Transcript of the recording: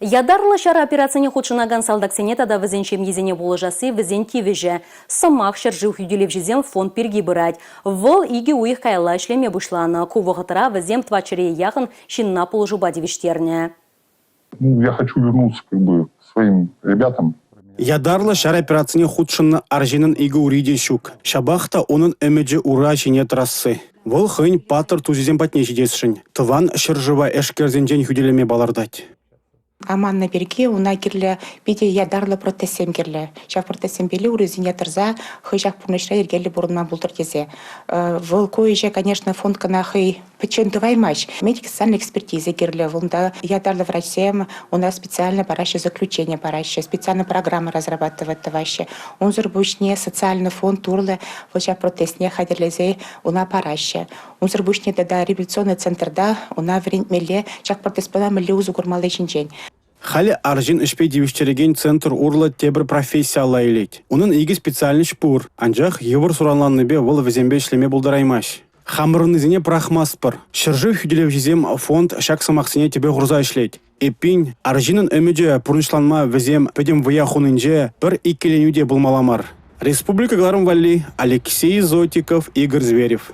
Ядарлы шара операцияне худшынаган салдаксене тада візенчем езене болыжасы візен тивеже. Сымақ шыржы хүйделеп жезем фонд перги бұрад. Вол иге уйық кайла ішлеме бұшланы. Кувығытыра візем твачыре яғын шинна полыжу бадевиштерне. Я хочу вернуться к своим ребятам. Ядарлы шара операцияне худшыны аржинын иге уриде щук. Шабахта onun өмеджі ура жіне трассы. Вол хынь патыр тузизем патне жидесшін. Тыван шыржыва эшкерзен хүделеме балардать. Аманна берге уна кирле биде ядарлы протестем кирле. Шав протестем бели урызине тырза хыжак пурнышра ергелли бурунман бултыр тезе. Вол койже, конечно, фонд канахы печентовай матч. Медико-социальная экспертиза кирле. Волнда ядарлы врачем у нас специально параще заключение параще, специально программа разрабатывает товаще. Он зарбучне социальный фонд турле, вот шав протестне хадерлезе уна параще. Он зарбучне да революционный центр да уна врентмеле шав протестпела меле узу гурмалы чинчень. Хали аржин ішпей девиштереген центр урлы тебір профессия лайлет. Оның игі специальный шпур. Анжақ евір суранланны бе ол візембе ішлеме бұлдараймаш. Хамырынызіне прахмаспыр. Шыржы хүделев жезем фонд шак самақсыне тебе ғұрза ішлет. Эпин аржинын өмеде пұрнышланма візем пәдем вияхунынже бір икеленуде бұлмаламар. Республика Гларым Валли, Алексей Зотиков, Игорь Зверев.